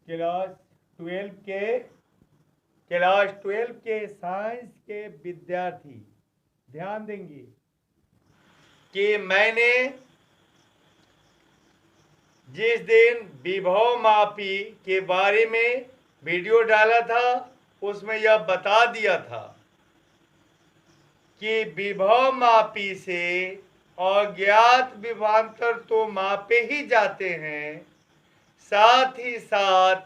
Class 12 के class 12 के science के विद्यार्थी ध्यान देंगे कि मैंने जिस दिन विभव मापी के बारे में वीडियो डाला था उसमें यह बता दिया था कि विभव मापी से अज्ञात विभवांतर तो मापे ही जाते हैं, साथ ही साथ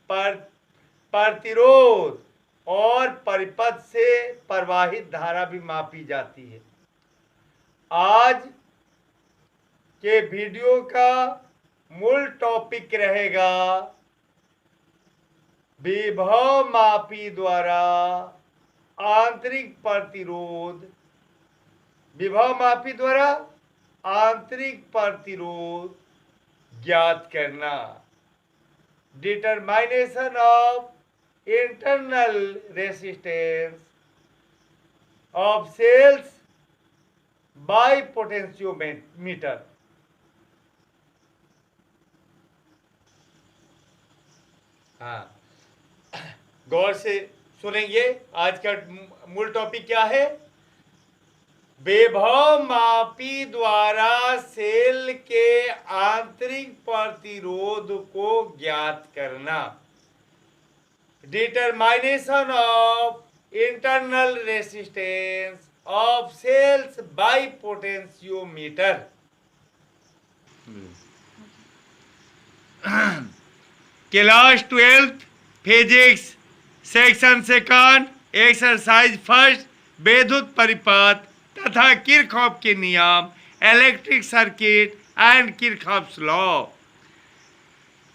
प्रतिरोध और परिपथ से प्रवाहित धारा भी मापी जाती है। आज के वीडियो का मूल टॉपिक रहेगा विभव मापी द्वारा आंतरिक प्रतिरोध, विभव मापी द्वारा आंतरिक प्रतिरोध ज्ञात करना, determination of internal resistance of cells by potentiometer. हाँ, गौर से सुनेंगे। आज का मूल टॉपिक क्या है? विभव मापी द्वारा सेल के आंतरिक प्रतिरोध को ज्ञात करना, determination of internal resistance of cells by potentiometer. Class 12 physics section second exercise first विद्युत परिपथ तथा किरचॉफ के नियम, electric circuit and Kirchhoff's law.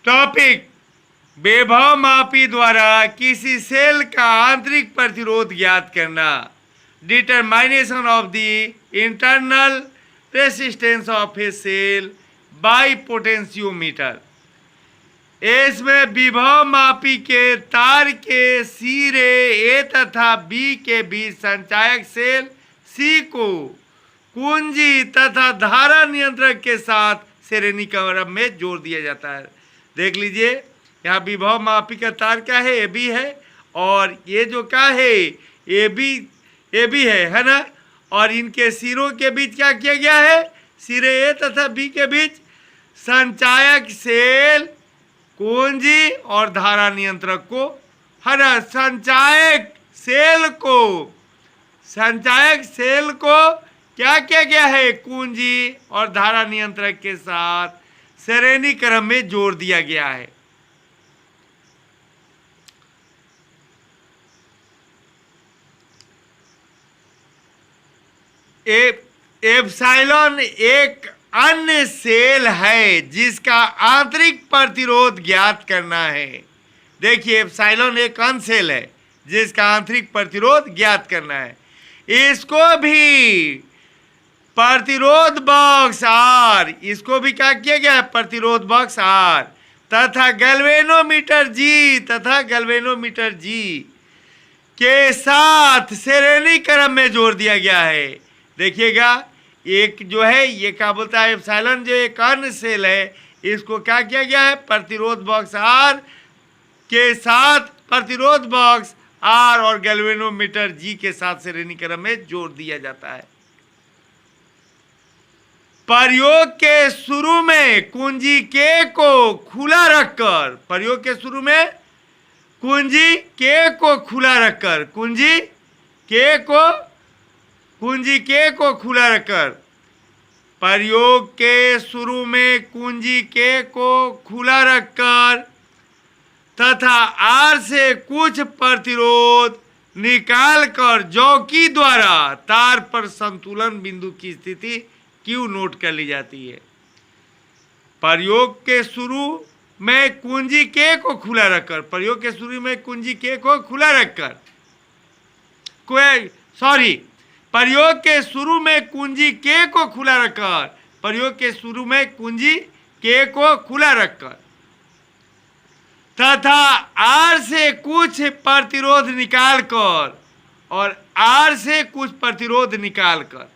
Topic: विभव मापी द्वारा किसी सेल का आंतरिक प्रतिरोध ज्ञात करना, determination of the internal resistance of a cell by potentiometer. इसमें विभव मापी के तार के सिरे ए तथा बी के बीच संचायक सेल सी को कुंजी तथा धारा नियंत्रक के साथ श्रेणी क्रम में जोड़ दिया जाता है। देख लीजिए, यहाँ विभव मापी का तार क्या है? ए बी है, और ये जो क्या है? ए बी है ना। और इनके सिरों के बीच क्या किया गया है? सिरे ए तथा बी के बीच संचायक सेल, कुंजी और धारा नियंत्रक को, है ना। संचायक सेल को क्या किया गया है? कुंजी और धारा नियंत्रक के साथ श्रेणी क्रम में जोड़ दिया गया है। एप्सिलॉन एक अन्य सेल है जिसका आंतरिक प्रतिरोध ज्ञात करना है। देखिए, एप्सिलॉन एक अन्य सेल है जिसका आंतरिक प्रतिरोध ज्ञात करना है। इसको भी प्रतिरोध बॉक्स आर, इसको भी क्या किया गया है? प्रतिरोध बॉक्स आर तथा गैल्वेनोमीटर जी के साथ श्रेणी क्रम में जोड़ दिया गया है। देखिएगा, एक जो है ये क्या बोलता है? एप्सिलॉन जो एक अन्य सेल है, इसको क्या किया गया है? प्रतिरोध बॉक्स आर के साथ प्रतिरोध बॉक्स आर और गैल्वेनोमीटर जी के साथ श्रेणी क्रम में जोड़ दिया जाता है। प्रयोग के शुरू में कुंजी के को खुला रखकर, प्रयोग के शुरू में कुंजी के को खुला रखकर, कुंजी के को खुला रखकर, प्रयोग के शुरू में कुंजी के को खुला रखकर तथा आर से कुछ प्रतिरोध निकालकर जौकी द्वारा तार पर संतुलन बिंदु की स्थिति क्यू नोट कर ली जाती है। प्रयोग के शुरू में कुंजी के को खुला रखकर, प्रयोग के शुरू में कुंजी के को खुला रखकर, प्रयोग के शुरू में कुंजी के को खुला रखकर, प्रयोग के शुरू में कुंजी के को खुला रखकर तथा आर से कुछ प्रतिरोध निकालकर, और आर से कुछ प्रतिरोध निकालकर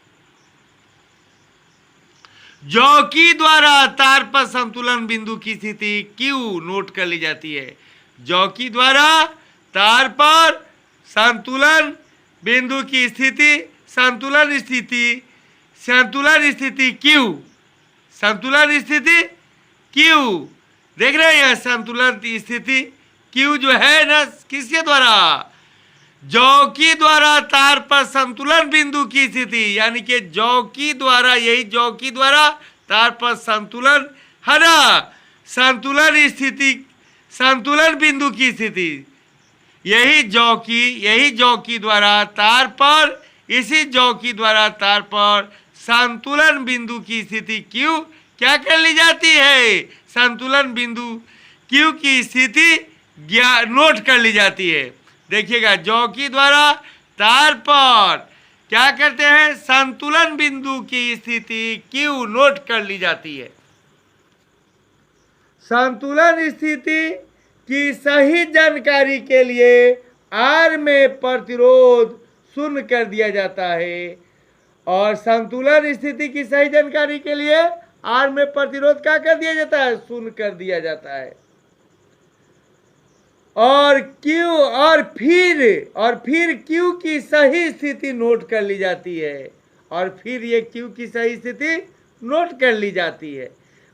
जॉकी द्वारा तार पर संतुलन बिंदु की स्थिति Q नोट कर ली जाती है। जॉकी द्वारा तार पर संतुलन बिंदु की स्थिति, संतुलन स्थिति Q, संतुलन स्थिति Q, देख रहे हैं संतुलन स्थिति Q जो है ना, किसके द्वारा? जॉकी द्वारा तार पर संतुलन बिंदु की स्थिति, यानी कि जॉकी द्वारा, यही जॉकी द्वारा तार पर संतुलन है ना, संतुलन स्थिति, संतुलन बिंदु की स्थिति, यही जॉकी द्वारा तार पर, इसी जॉकी द्वारा तार पर संतुलन बिंदु की स्थिति Q क्या कर ली जाती है? संतुलन बिंदु Q की स्थिति नोट कर ली जाती है। देखिएगा, जॉकी द्वारा तार पर क्या करते हैं? संतुलन बिंदु की स्थिति Q नोट कर ली जाती है। संतुलन स्थिति की सही जानकारी के लिए R में प्रतिरोध 0 कर दिया जाता है, और संतुलन स्थिति की सही जानकारी के लिए R में प्रतिरोध क्या कर दिया जाता है? 0 कर दिया जाता है। और फिर Q की सही स्थिति नोट कर ली जाती है, और फिर ये Q की सही स्थिति नोट कर ली जाती है।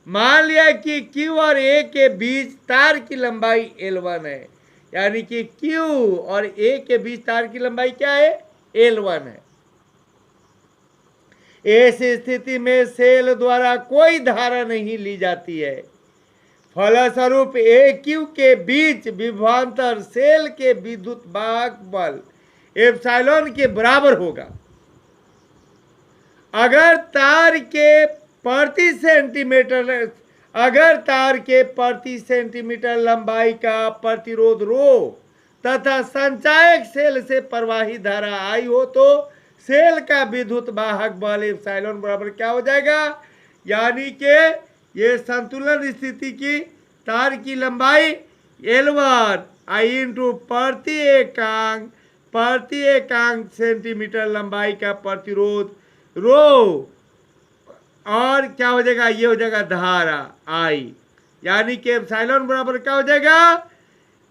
मान लिया कि Q और A के बीच तार की लंबाई L1 है, यानी कि Q और A के बीच तार की लंबाई क्या है? L1 है। इस स्थिति में सेल द्वारा कोई धारा नहीं ली जाती है, फलस्वरूप AQ के बीच विभवांतर सेल के विद्युत वाहक बल एप्सिलॉन के बराबर होगा। अगर तार के प्रति सेंटीमीटर लंबाई का प्रतिरोध रो तथा संचायक सेल से प्रवाही धारा I हो, तो सेल का विद्युत वाहक बल एप्सिलॉन बराबर क्या हो जाएगा? यानी कि ये संतुलन स्थिति की तार की लंबाई L1 I इंटू प्रति एकांक सेंटीमीटर लंबाई का प्रतिरोध रो, और क्या हो जाएगा? ये हो जाएगा धारा I, यानी कि एप्सिलॉन बराबर क्या हो जाएगा?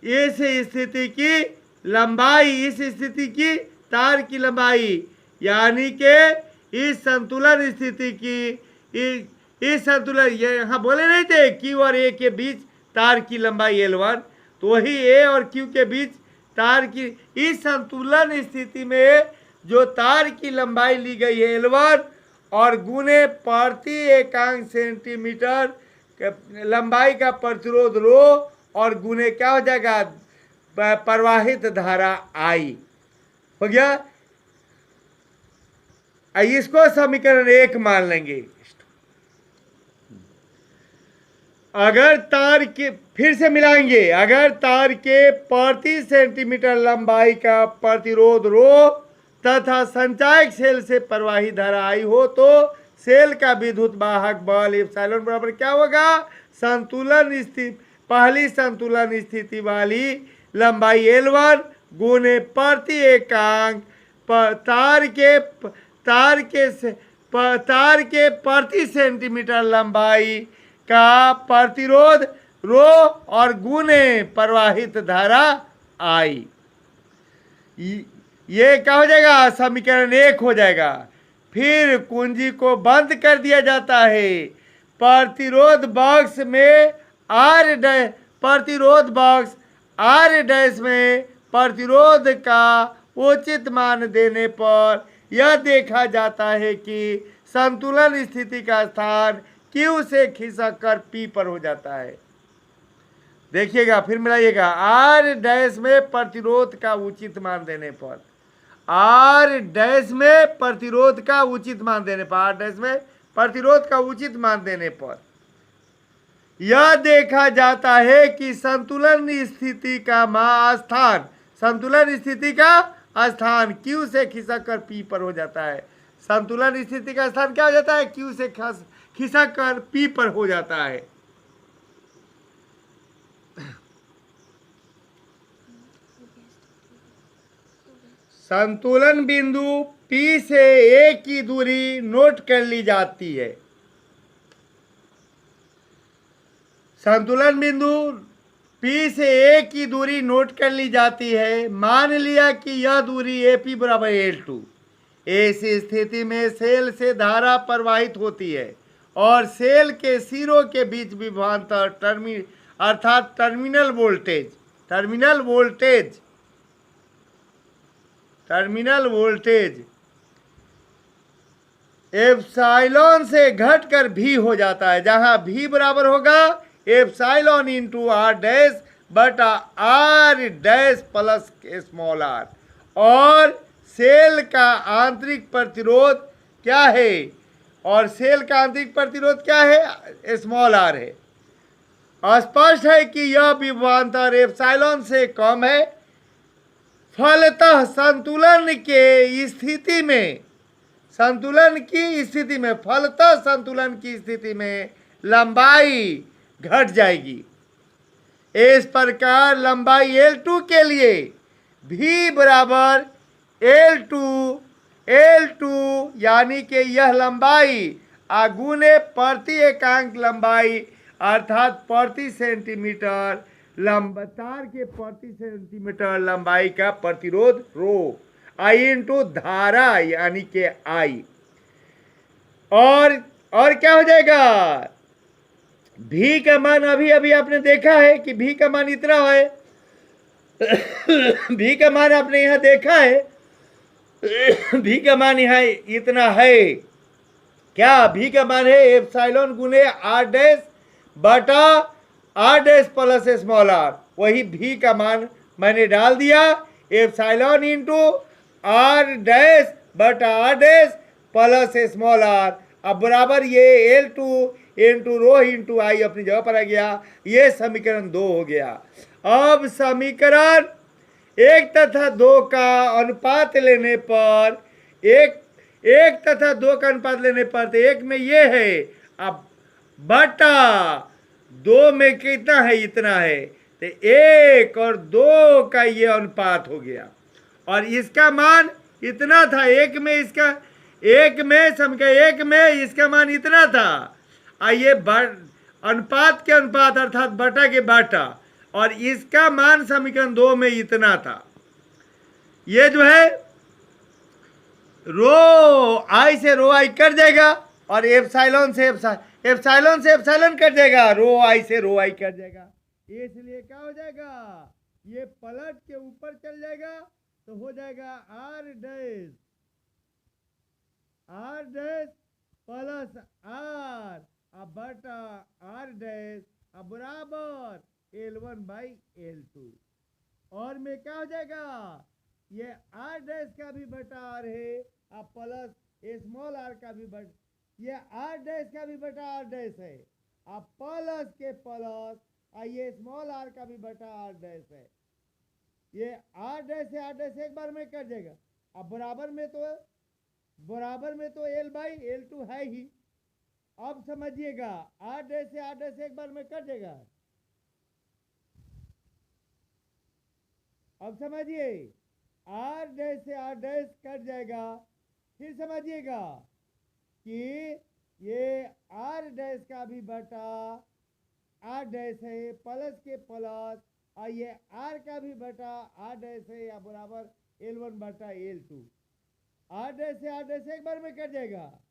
इस स्थिति की लंबाई, इस स्थिति की तार की लंबाई, यानी कि इस संतुलन स्थिति की, इस संतुलन, ये यहाँ बोले नहीं थे Q और A के बीच तार की लंबाई L1, तो वही A और Q के बीच तार की, इस संतुलन स्थिति में जो तार की लंबाई ली गई है L1 और गुने प्रति एकांक सेंटीमीटर लंबाई का प्रतिरोध रो, और गुने क्या हो जाएगा? प्रवाहित धारा I हो गया। इसको समीकरण 1 मान लेंगे। अगर तार के, फिर से मिलाएंगे, अगर तार के प्रति सेंटीमीटर लंबाई का प्रतिरोध रो तथा संचायक सेल से प्रवाही धारा I हो, तो सेल का विद्युत वाहक बल एप्सिलॉन बराबर क्या होगा? संतुलन स्थिति, पहली संतुलन स्थिति वाली लंबाई L1 गुने प्रति एकांक तार के प्रति सेंटीमीटर लंबाई का प्रतिरोध रो, और गुने प्रवाहित धारा I। ये क्या हो जाएगा? समीकरण 1 हो जाएगा। फिर कुंजी को बंद कर दिया जाता है। प्रतिरोध बॉक्स में R डैश में प्रतिरोध का उचित मान देने पर यह देखा जाता है कि संतुलन स्थिति का स्थान Q से खिसक कर P पर हो जाता है। देखिएगा, फिर मिलाइएगा, R डैश में प्रतिरोध का उचित मान देने पर, R डैश में प्रतिरोध का उचित मान देने पर, R डैश में प्रतिरोध का उचित मान देने पर यह देखा जाता है कि संतुलन स्थिति का स्थान Q से खिसक कर P पर हो जाता है। संतुलन स्थिति का स्थान क्या हो जाता है? Q से खिसक कर P पर हो जाता है। संतुलन बिंदु P से A की दूरी नोट कर ली जाती है। संतुलन बिंदु P से A की दूरी नोट कर ली जाती है। मान लिया कि यह दूरी AP बराबर L2। इस स्थिति में सेल से धारा प्रवाहित होती है और सेल के सिरों के बीच विभवांतर अर्थात टर्मिनल वोल्टेज एप्सिलॉन से घटकर भी हो जाता है, जहां भी बराबर होगा एप्सिलॉन इंटू आर डैश बटा R dash plus small R. और सेल का आंतरिक प्रतिरोध क्या है? स्मॉल आर है। स्पष्ट है कि यह विभवांतर एप्सिलॉन से कम है। फलतः संतुलन की स्थिति में लंबाई घट जाएगी। इस प्रकार लंबाई L2 के लिए V बराबर L2 यानी कि यह लंबाई आगुने प्रति एकांक लंबाई अर्थात प्रति सेंटीमीटर तार के प्रति सेंटीमीटर लंबाई का प्रतिरोध रो आई इंटू धारा यानी कि आई। और क्या हो जाएगा? V का मान अभी आपने देखा है कि V का मान इतना है। V का मान आपने यहां देखा है, V का मान यहां इतना है। क्या V का मान है? एप्सिलॉन गुने आर डैश बटा R dash plus small R. वही V का मान मैंने डाल दिया, एप्सिलॉन इंटू आर डैश बटा R dash plus small R. अब बराबर ये L2 इंटू रो इंटू आई अपनी जगह पर आ गया। ये समीकरण 2 हो गया। अब समीकरण 1 तथा 2 का अनुपात लेने पर तो एक में ये है, अब बटा 2 में कितना है? इतना है। तो 1 और 2 का ये अनुपात हो गया और इसका मान इतना था। एक में इसका मान इतना था। आइए अनुपात के अनुपात अर्थात बटा के बाटा, और इसका मान समीकरण 2 में इतना था। ये जो है रो आई से रो आई कट जाएगा और एप्सिलॉन से एप्सिलॉन कट जाएगा, रो आई से रो आई कट जाएगा। इसलिए क्या हो जाएगा? ये पलट के ऊपर चल जाएगा तो हो जाएगा आर डैश प्लस आर अब बटा आर डैश अब बराबर L1 बाई L2। और में क्या हो जाएगा? ये आर डैश का भी बटा आर है अब प्लस स्मॉल आर का भी बटा, ये आर डैश का भी बटा आर डैश है अब प्लस के प्लस ये स्मॉल आर का भी बटा आर डैश है। ये आर डैश से आर डैश एक बार में कट जाएगा। अब बराबर में तो L बाई L2 है ही। अब समझिएगा आर डैश से आर डैश एक बार में कट जाएगा। अब समझिए आर डैश से आर डैश कट जाएगा। फिर समझिएगा कि ये आर डैश का भी बटा आर डैश है प्लस के प्लस और ये आर का भी बटा आर डैश है या बराबर L1 बटा L2। आर डैश से आर डैश एक बार में कट जाएगा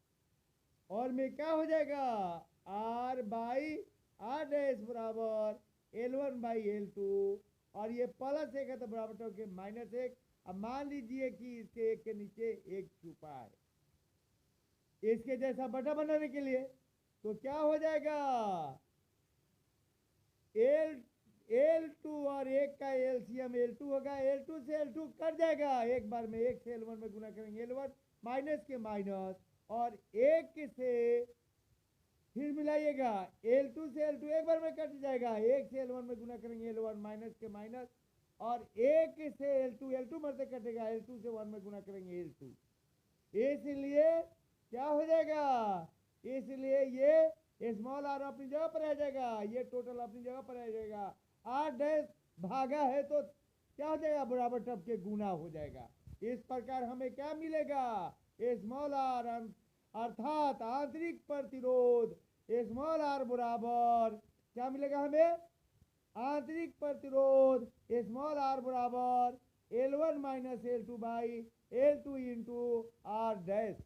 और में क्या हो जाएगा? आर बाई आर डैश बराबर L1 बाई L2 और ये प्लस 1 है तो बराबर हो के -1। अब मान लीजिए कि इसके एक के नीचे एक छुपा है इसके जैसा बटा बनाने के लिए, तो क्या हो जाएगा? L2 और 1 का एलसीएम L2 होगा। L2 से L2 कट जाएगा एक बार में, 1 से L1 में गुना करेंगे L1 माइनस के माइनस और 1 से फिर मिलाइएगा L2 से L2 एक बार में कट जाएगा। 1 से L1 में गुना करेंगे L1 माइनस के माइनस और 1 से L2 मरते कटेगा L2 से 1 में गुना करेंगे L2। इसलिए क्या हो जाएगा? इसलिए ये स्मॉल आर अपनी जगह पर आ जाएगा, ये टोटल अपनी जगह पर आ जाएगा। आर डैश भागा है तो क्या हो जाएगा? बराबर टब के गुना हो जाएगा। इस प्रकार हमें क्या मिलेगा? स्मॉल आर अर्थात आंतरिक प्रतिरोध स्मॉल आर बराबर क्या मिलेगा हमें? आंतरिक प्रतिरोध स्मॉल आर बराबर L1 minus L2 by L2 into R dash.